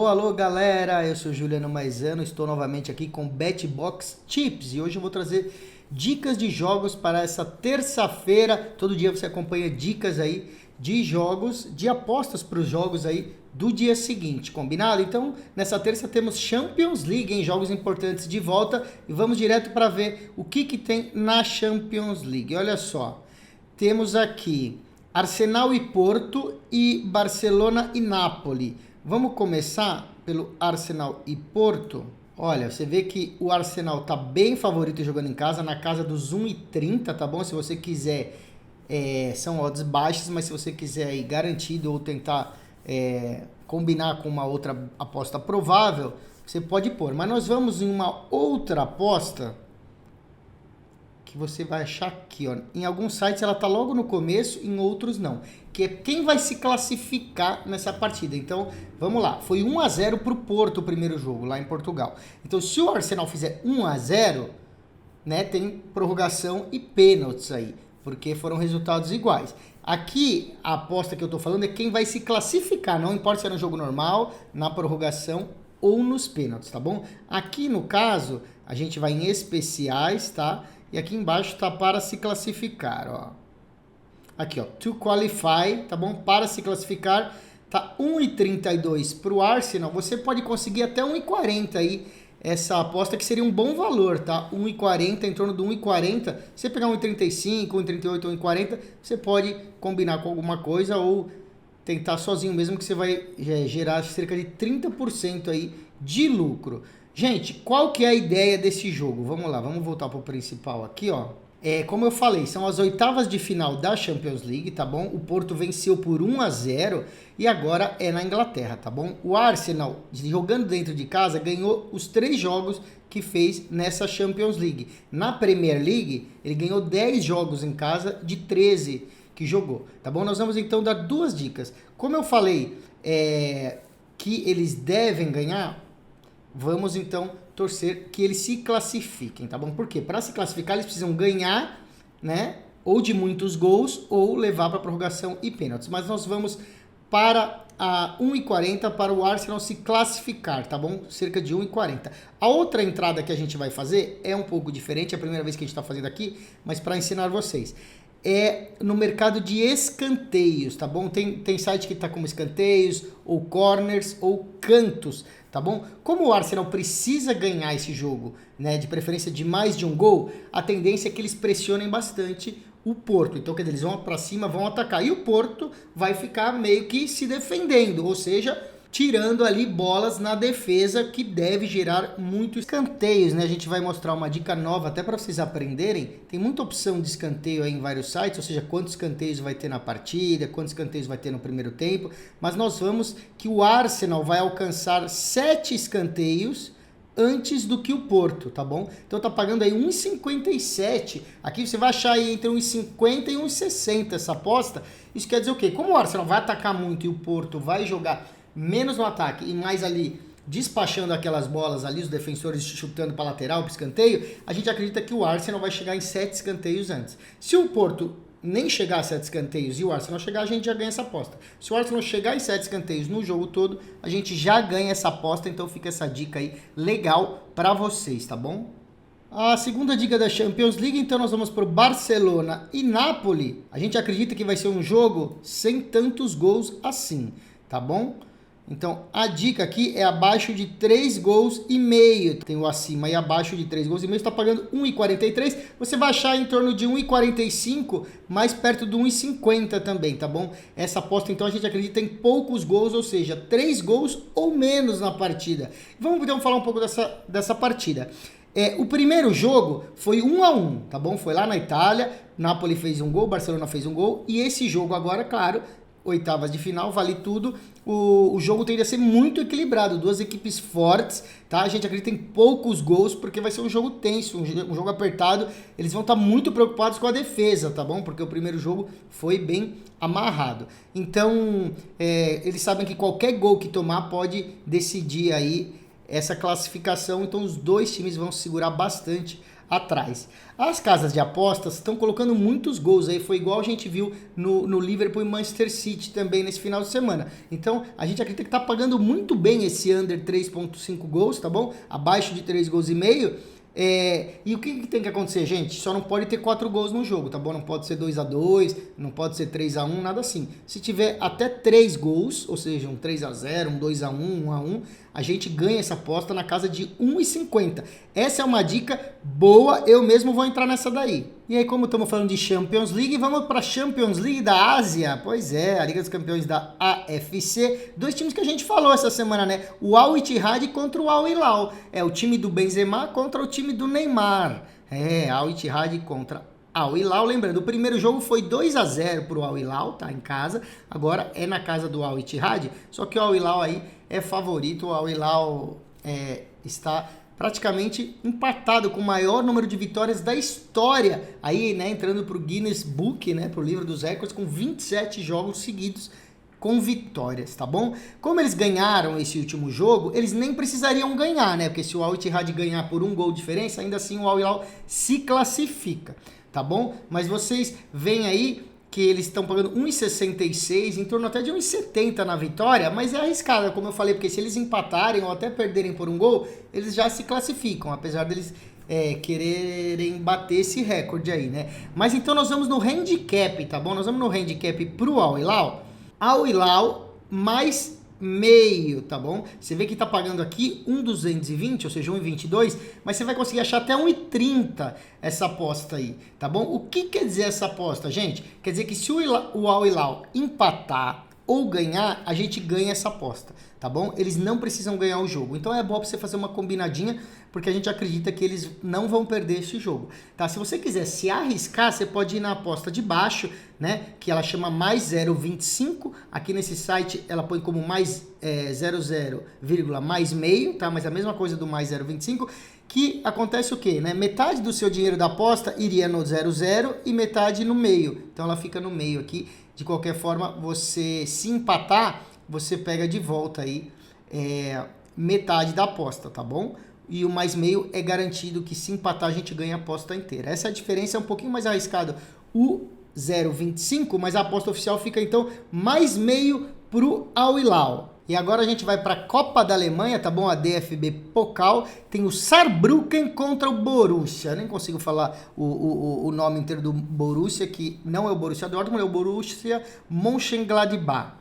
Alô, alô galera, eu sou Juliano Maisano, estou novamente aqui com BetBox Tips e hoje eu vou trazer dicas de jogos para essa terça-feira. Todo dia você acompanha dicas aí de jogos, de apostas para os jogos aí do dia seguinte, combinado? Então, nessa terça temos Champions League, em jogos importantes de volta e vamos direto para ver o que tem na Champions League. Olha só, temos aqui Arsenal e Porto e Barcelona e Napoli. Vamos começar pelo Arsenal e Porto. Olha, você vê que o Arsenal tá bem favorito jogando em casa, na casa dos 1,30, tá bom? Se você quiser, são odds baixas, mas se você quiser ir garantido ou tentar combinar com uma outra aposta provável, você pode pôr. Mas nós vamos em uma outra aposta que você vai achar aqui, ó. Em alguns sites ela tá logo no começo, em outros não. Que é quem vai se classificar nessa partida. Então, vamos lá. Foi 1-0 pro Porto o primeiro jogo, lá em Portugal. Então, se o Arsenal fizer 1-0, né, tem prorrogação e pênaltis aí, porque foram resultados iguais. Aqui, a aposta que eu tô falando é quem vai se classificar, não importa se é no jogo normal, na prorrogação ou nos pênaltis, tá bom? Aqui, no caso, a gente vai em especiais, tá? E aqui embaixo tá para se classificar, ó. Aqui, ó, to qualify, tá bom? Para se classificar, tá 1,32 para o Arsenal. Você pode conseguir até 1,40 aí, essa aposta que seria um bom valor, tá? 1,40, em torno do 1,40. Se você pegar 1,35, 1,38, 1,40, você pode combinar com alguma coisa ou tentar sozinho mesmo, que você vai gerar cerca de 30% aí de lucro. Gente, qual que é a ideia desse jogo? Vamos lá, vamos voltar para o principal aqui, ó. Como eu falei, são as oitavas de final da Champions League, tá bom? O Porto venceu por 1-0 e agora é na Inglaterra, tá bom? O Arsenal, jogando dentro de casa, ganhou os 3 jogos que fez nessa Champions League. Na Premier League, ele ganhou 10 jogos em casa de 13 que jogou, tá bom? Nós vamos então dar 2 dicas. Como eu falei que eles devem ganhar, vamos então torcer que eles se classifiquem, tá bom? Por quê? Para se classificar eles precisam ganhar, né? Ou de muitos gols ou levar para prorrogação e pênaltis. Mas nós vamos para a 1,40 para o Arsenal se classificar, tá bom? Cerca de 1,40. A outra entrada que a gente vai fazer é um pouco diferente, é a primeira vez que a gente está fazendo aqui, mas para ensinar vocês. É no mercado de escanteios, tá bom? Tem site que tá como escanteios, ou corners, ou cantos, tá bom? Como o Arsenal precisa ganhar esse jogo, né, de preferência de mais de um gol, a tendência é que eles pressionem bastante o Porto. Então, quer dizer, eles vão para cima, vão atacar. E o Porto vai ficar meio que se defendendo, ou seja, tirando ali bolas na defesa, que deve gerar muitos escanteios, né? A gente vai mostrar uma dica nova até para vocês aprenderem. Tem muita opção de escanteio aí em vários sites, ou seja, quantos escanteios vai ter na partida, quantos escanteios vai ter no primeiro tempo. Mas nós vamos que o Arsenal vai alcançar 7 escanteios antes do que o Porto, tá bom? Então tá pagando aí 1,57. Aqui você vai achar aí entre 1,50 e 1,60 essa aposta. Isso quer dizer o quê? Como o Arsenal vai atacar muito e o Porto vai jogar menos no ataque e mais ali despachando aquelas bolas ali, os defensores chutando para lateral, para escanteio, a gente acredita que o Arsenal vai chegar em 7 escanteios antes. Se o Porto nem chegar a 7 escanteios e o Arsenal chegar, a gente já ganha essa aposta. Se o Arsenal chegar em 7 escanteios no jogo todo, a gente já ganha essa aposta, então fica essa dica aí legal para vocês, tá bom? A segunda dica da Champions League, então nós vamos para o Barcelona e Napoli. A gente acredita que vai ser um jogo sem tantos gols assim, tá bom? Então, a dica aqui é abaixo de 3 gols e meio. Tem o acima e abaixo de 3 gols e meio, está pagando 1,43. Você vai achar em torno de 1,45, mais perto do 1,50 também, tá bom? Essa aposta, então, a gente acredita em poucos gols, ou seja, 3 gols ou menos na partida. Vamos então falar um pouco dessa partida. O primeiro jogo foi 1-1, tá bom? Foi lá na Itália, Napoli fez um gol, Barcelona fez um gol, e esse jogo agora, claro, oitavas de final, vale tudo. O jogo tende a ser muito equilibrado, 2 equipes fortes, tá? A gente acredita em poucos gols, porque vai ser um jogo tenso, um jogo apertado. Eles vão estar muito preocupados com a defesa, tá bom? Porque o primeiro jogo foi bem amarrado. Então, eles sabem que qualquer gol que tomar pode decidir aí essa classificação. Então, os 2 times vão segurar bastante atrás. As casas de apostas estão colocando muitos gols aí, foi igual a gente viu no Liverpool e Manchester City também nesse final de semana. Então, a gente acredita que tá pagando muito bem esse under 3.5 gols, tá bom? Abaixo de 3 gols e meio. E o que tem que acontecer, gente? Só não pode ter 4 gols no jogo, tá bom? Não pode ser 2-2, não pode ser 3-1, nada assim. Se tiver até 3 gols, ou seja, um 3-0, um 2-1, 1-1, a gente ganha essa aposta na casa de 1,50. Essa é uma dica boa, eu mesmo vou entrar nessa daí. E aí, como estamos falando de Champions League, vamos para a Champions League da Ásia. Pois é, a Liga dos Campeões da AFC. 2 times que a gente falou essa semana, né? O Al Ittihad contra o Al Hilal. É o time do Benzema contra o time do Neymar. Al Ittihad contra Al Hilal. Lembrando, o primeiro jogo foi 2-0 para o Al Hilal, tá? Em casa. Agora é na casa do Al Ittihad. Só que o Al Hilal aí é favorito. O Al Hilal está praticamente empatado com o maior número de vitórias da história, aí, né, entrando para o Guinness Book, né, para o livro dos recordes, com 27 jogos seguidos com vitórias, tá bom? Como eles ganharam esse último jogo, eles nem precisariam ganhar, né, porque se o Al Ittihad ganhar por 1 gol de diferença, ainda assim o Al Hilal se classifica, tá bom? Mas vocês veem aí que eles estão pagando 1,66, em torno até de 1,70 na vitória, mas é arriscado, como eu falei, porque se eles empatarem ou até perderem por 1 gol, eles já se classificam, apesar deles quererem bater esse recorde aí, né? Mas então nós vamos no handicap, tá bom? Nós vamos no handicap pro Al Hilal mais meio, tá bom? Você vê que tá pagando aqui 1,220, ou seja, 1,22, mas você vai conseguir achar até 1,30 essa aposta aí, tá bom? O que quer dizer essa aposta, gente? Quer dizer que se o Al Hilal empatar ou ganhar, a gente ganha essa aposta, tá bom? Eles não precisam ganhar o jogo. Então é bom pra você fazer uma combinadinha, porque a gente acredita que eles não vão perder esse jogo, tá? Se você quiser se arriscar, você pode ir na aposta de baixo, né? Que ela chama mais 0,25. Aqui nesse site ela põe como mais 00, mais meio, tá? Mas a mesma coisa do mais 0,25. Que acontece o quê, né? Metade do seu dinheiro da aposta iria no 00 e metade no meio. Então ela fica no meio aqui. De qualquer forma, você se empatar, você pega de volta aí metade da aposta, tá bom? E o mais meio é garantido que se empatar a gente ganha a aposta inteira. Essa diferença é um pouquinho mais arriscado. O 0,25, mas a aposta oficial fica então mais meio pro Al Hilal. E agora a gente vai para a Copa da Alemanha, tá bom? A DFB Pokal. Tem o Saarbrücken contra o Borussia. Eu nem consigo falar o nome inteiro do Borussia, que não é o Borussia Dortmund, é o Borussia Mönchengladbach.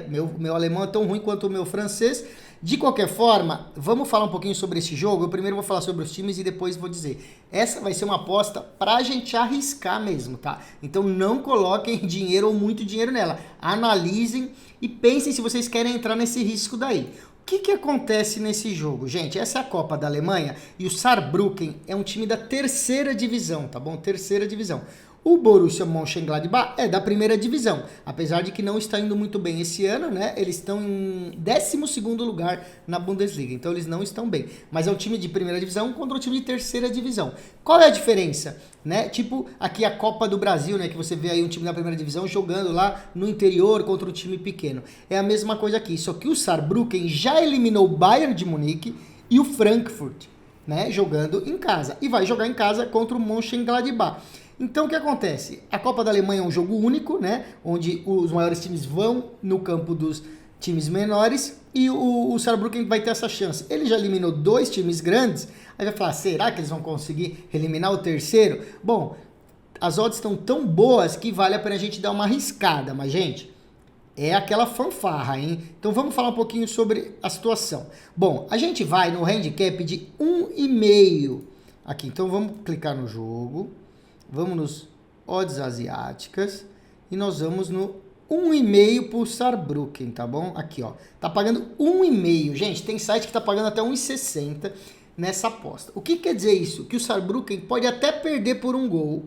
Meu alemão é tão ruim quanto o meu francês. De qualquer forma, vamos falar um pouquinho sobre esse jogo. Eu primeiro vou falar sobre os times e depois vou dizer. Essa vai ser uma aposta pra gente arriscar mesmo, tá? Então não coloquem dinheiro ou muito dinheiro nela. Analisem e pensem se vocês querem entrar nesse risco daí. O que acontece nesse jogo? Gente, essa é a Copa da Alemanha e o Saarbrücken é um time da 3ª divisão, tá bom? 3ª divisão. O Borussia Mönchengladbach é da 1ª divisão, apesar de que não está indo muito bem esse ano, né? Eles estão em 12º lugar na Bundesliga, então eles não estão bem. Mas é um time de 1ª divisão contra um time de 3ª divisão. Qual é a diferença? Né? Tipo aqui a Copa do Brasil, né? Que você vê aí um time da 1ª divisão jogando lá no interior contra um time pequeno. É a mesma coisa aqui, só que o Saarbrücken já eliminou o Bayern de Munique e o Frankfurt, né? Jogando em casa. E vai jogar em casa contra o Mönchengladbach. Então o que acontece? A Copa da Alemanha é um jogo único, né? Onde os maiores times vão no campo dos times menores e o Saarbrücken vai ter essa chance. Ele já eliminou 2 times grandes, aí vai falar, será que eles vão conseguir eliminar o terceiro? Bom, as odds estão tão boas que vale a pena a gente dar uma arriscada, mas gente, é aquela fanfarra, hein? Então vamos falar um pouquinho sobre a situação. Bom, a gente vai no handicap de 1,5 aqui, então vamos clicar no jogo. Vamos nos odds asiáticas e nós vamos no 1,5 pro Saarbrücken, tá bom? Aqui, ó. Tá pagando 1,5. Gente, tem site que tá pagando até 1,60 nessa aposta. O que quer dizer isso? Que o Saarbrücken pode até perder por 1 gol,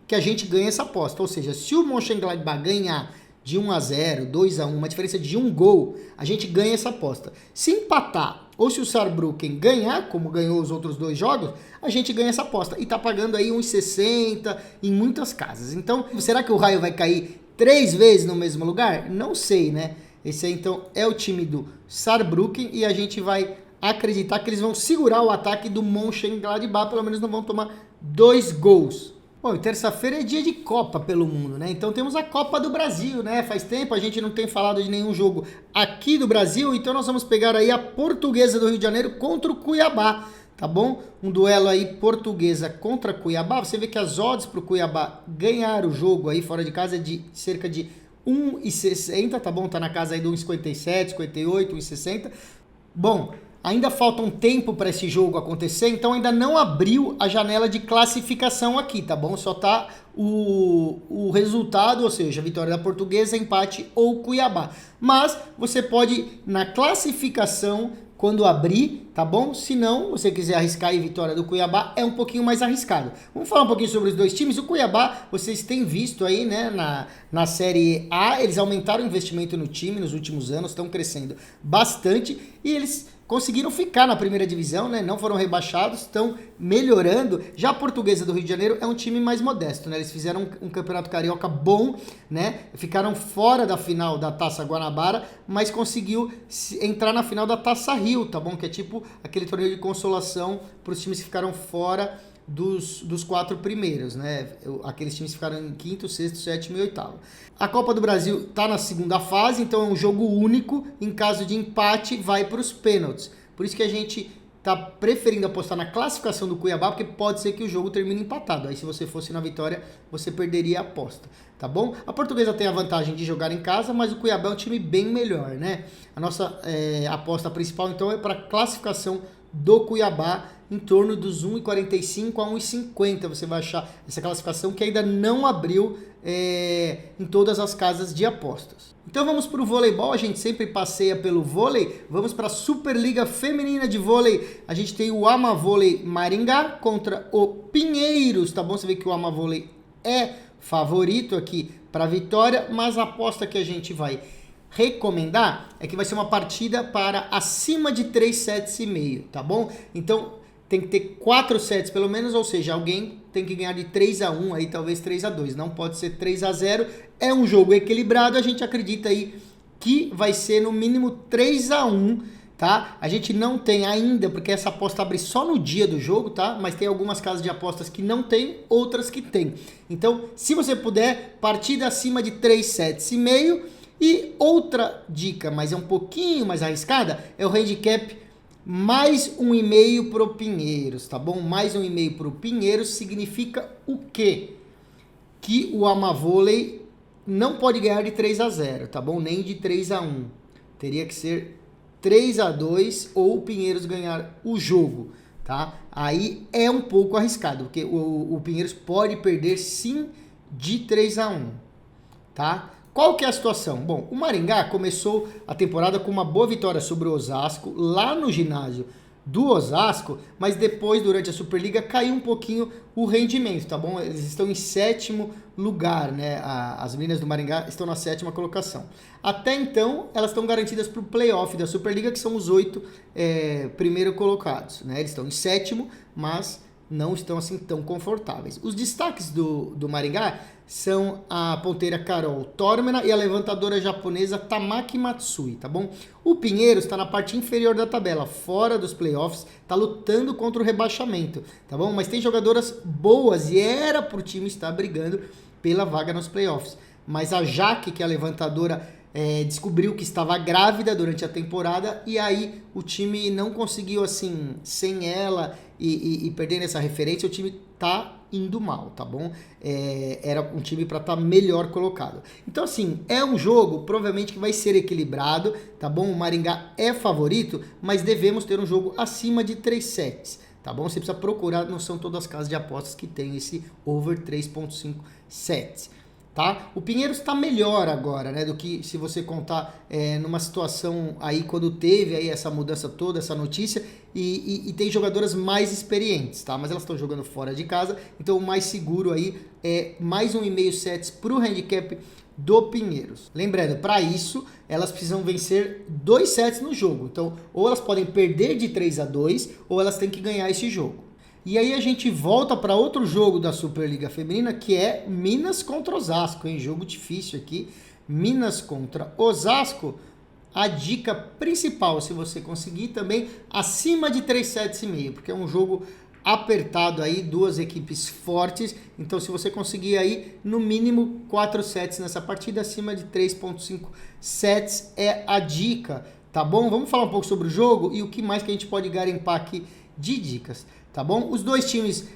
que a gente ganha essa aposta. Ou seja, se o Mönchengladbach ganhar de 1-0, 2-1, uma diferença de 1 gol, a gente ganha essa aposta. Se empatar, ou se o Saarbrücken ganhar, como ganhou os outros 2 jogos, a gente ganha essa aposta. E tá pagando aí 1,60 em muitas casas. Então, será que o raio vai cair 3 vezes no mesmo lugar? Não sei, né? Esse aí, então, é o time do Saarbrücken e a gente vai acreditar que eles vão segurar o ataque do Mönchengladbach, pelo menos não vão tomar 2 gols. Bom, e terça-feira é dia de Copa pelo mundo, né? Então temos a Copa do Brasil, né? Faz tempo a gente não tem falado de nenhum jogo aqui do Brasil, então nós vamos pegar aí a Portuguesa do Rio de Janeiro contra o Cuiabá, tá bom? Um duelo aí Portuguesa contra Cuiabá. Você vê que as odds pro Cuiabá ganhar o jogo aí fora de casa é de cerca de 1,60, tá bom? Tá na casa aí de 1,57, 58, 1,60. Bom, ainda falta um tempo para esse jogo acontecer, então ainda não abriu a janela de classificação aqui, tá bom? Só tá o resultado, ou seja, vitória da Portuguesa, empate ou Cuiabá. Mas você pode, na classificação, quando abrir, tá bom? Se não, você quiser arriscar aí vitória do Cuiabá, é um pouquinho mais arriscado. Vamos falar um pouquinho sobre os dois times. O Cuiabá, vocês têm visto aí, né, na Série A, eles aumentaram o investimento no time nos últimos anos, estão crescendo bastante e eles conseguiram ficar na primeira divisão, né? Não foram rebaixados, estão melhorando. Já a Portuguesa do Rio de Janeiro é um time mais modesto, né? Eles fizeram um campeonato carioca bom, né? Ficaram fora da final da Taça Guanabara, mas conseguiu entrar na final da Taça Rio, tá bom? Que é tipo aquele torneio de consolação para os times que ficaram fora dos 4 primeiros, né? Aqueles times ficaram em 5º, 6º, 7º e 8º. A Copa do Brasil está na segunda fase, então é um jogo único. Em caso de empate, vai para os pênaltis. Por isso que a gente está preferindo apostar na classificação do Cuiabá, porque pode ser que o jogo termine empatado. Aí se você fosse na vitória, você perderia a aposta, tá bom? A Portuguesa tem a vantagem de jogar em casa, mas o Cuiabá é um time bem melhor, né? A nossa aposta principal, então, é para a classificação do Cuiabá, em torno dos 1,45 a 1,50. Você vai achar essa classificação que ainda não abriu em todas as casas de apostas. Então vamos para o voleibol, a gente sempre passeia pelo vôlei. Vamos para a Superliga Feminina de Vôlei. A gente tem o Amavôlei Maringá contra o Pinheiros, tá bom? Você vê que o Amavôlei é favorito aqui para a vitória, mas a aposta que a gente vai recomendar é que vai ser uma partida para acima de 3 sets e meio, tá bom? Então tem que ter 4 sets pelo menos, ou seja, alguém tem que ganhar de 3-1, aí talvez 3-2, não pode ser 3-0. É um jogo equilibrado, a gente acredita aí que vai ser no mínimo 3-1, tá? A gente não tem ainda, porque essa aposta abre só no dia do jogo, tá? Mas tem algumas casas de apostas que não tem, outras que tem. Então, se você puder, partida acima de 3 sets e meio. E outra dica, mas é um pouquinho mais arriscada, é o handicap mais 1,5 pro Pinheiros, tá bom? Mais 1,5 pro Pinheiros significa o quê? Que o Amavôlei não pode ganhar de 3-0, tá bom? Nem de 3-1. Teria que ser 3-2 ou o Pinheiros ganhar o jogo, tá? Aí é um pouco arriscado, porque o Pinheiros pode perder sim de 3-1, tá? Qual que é a situação? Bom, o Maringá começou a temporada com uma boa vitória sobre o Osasco, lá no ginásio do Osasco, mas depois, durante a Superliga, caiu um pouquinho o rendimento, tá bom? Eles estão em 7º lugar, né? As meninas do Maringá estão na 7ª colocação. Até então, elas estão garantidas para o playoff da Superliga, que são os 8 primeiros colocados, né? Eles estão em 7º, mas não estão assim tão confortáveis. Os destaques do Maringá são a ponteira Carol Tormena e a levantadora japonesa Tamaki Matsui, tá bom? O Pinheiros está na parte inferior da tabela, fora dos playoffs, tá lutando contra o rebaixamento, tá bom? Mas tem jogadoras boas e era pro time estar brigando pela vaga nos playoffs. Mas a Jaque, que é a levantadora, descobriu que estava grávida durante a temporada e aí o time não conseguiu, assim, sem ela e perdendo essa referência, o time tá indo mal, tá bom? Era um time para estar melhor colocado. Então, assim, é um jogo provavelmente que vai ser equilibrado, tá bom? O Maringá é favorito, mas devemos ter um jogo acima de 3 sets, tá bom? Você precisa procurar, não são todas as casas de apostas que tem esse over 3.5 sets. Tá? O Pinheiros está melhor agora, né, do que se você contar numa situação aí quando teve aí essa mudança toda, essa notícia, e tem jogadoras mais experientes, tá? Mas elas estão jogando fora de casa, então o mais seguro aí é mais 1,5 sets para o handicap do Pinheiros. Lembrando, para isso, elas precisam vencer 2 sets no jogo, então ou elas podem perder de 3-2, ou elas têm que ganhar esse jogo. E aí a gente volta para outro jogo da Superliga Feminina, que é Minas contra Osasco, hein? Jogo difícil aqui. Minas contra Osasco. A dica principal, se você conseguir também, acima de 3 sets e meio, porque é um jogo apertado aí, duas equipes fortes. Então se você conseguir aí no mínimo 4 sets nessa partida, acima de 3.5 sets é a dica, tá bom? Vamos falar um pouco sobre o jogo e o que mais que a gente pode garimpar aqui de dicas, tá bom? Os dois times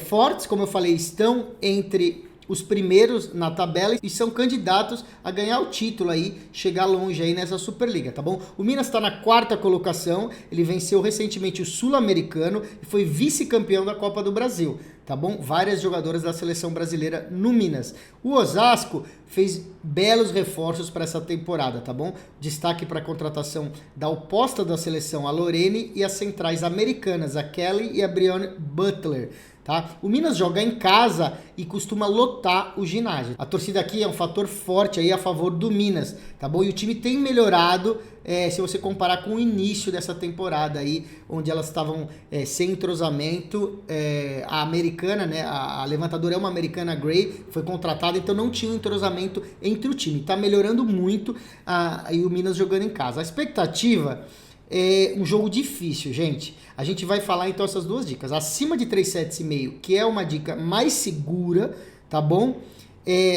fortes, como eu falei, estão entre os primeiros na tabela e são candidatos a ganhar o título aí, chegar longe aí nessa Superliga, tá bom? O Minas está na 4ª colocação, ele venceu recentemente o Sul-Americano e foi vice-campeão da Copa do Brasil, tá bom? Várias jogadoras da seleção brasileira no Minas. O Osasco fez belos reforços para essa temporada, tá bom? Destaque para a contratação da oposta da seleção, a Lorene, e as centrais americanas, a Kelly e a Brianne Butler. Tá? O Minas joga em casa e costuma lotar o ginásio. A torcida aqui é um fator forte aí a favor do Minas, tá bom? E o time tem melhorado se você comparar com o início dessa temporada aí, onde elas estavam sem entrosamento. A americana, né? A levantadora é uma americana Gray, foi contratada, então não tinha um entrosamento entre o time. Tá melhorando muito e o Minas jogando em casa. A expectativa é um jogo difícil, gente. A gente vai falar então essas duas dicas. Acima de 3 sets e meio, que é uma dica mais segura, tá bom?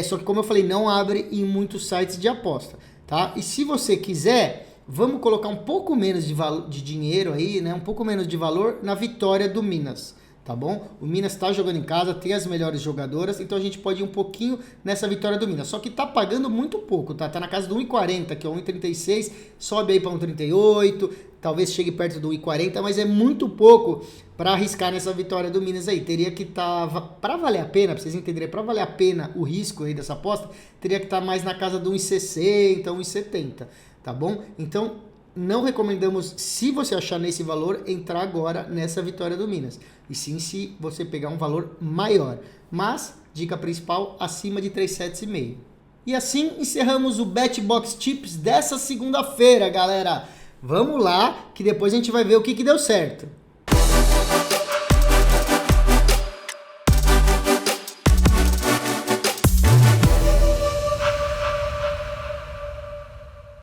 Só que como eu falei, não abre em muitos sites de aposta, tá? E se você quiser, vamos colocar um pouco menos de dinheiro aí, né? Um pouco menos de valor na vitória do Minas, tá bom? O Minas tá jogando em casa, tem as melhores jogadoras, então a gente pode ir um pouquinho nessa vitória do Minas. Só que tá pagando muito pouco, tá? Tá na casa do 1,40, que é 1,36, sobe aí para 1,38, talvez chegue perto do 1,40, mas é muito pouco para arriscar nessa vitória do Minas aí. Teria que estar, para valer a pena, para vocês entenderem, para valer a pena o risco aí dessa aposta, teria que estar mais na casa do 1,60, 1,70, tá bom? Então, não recomendamos, se você achar nesse valor, entrar agora nessa vitória do Minas. E sim, se você pegar um valor maior. Mas, dica principal, acima de 3 sets e meio. E assim encerramos o BetBox Tips dessa segunda-feira, galera. Vamos lá, que depois a gente vai ver o que deu certo.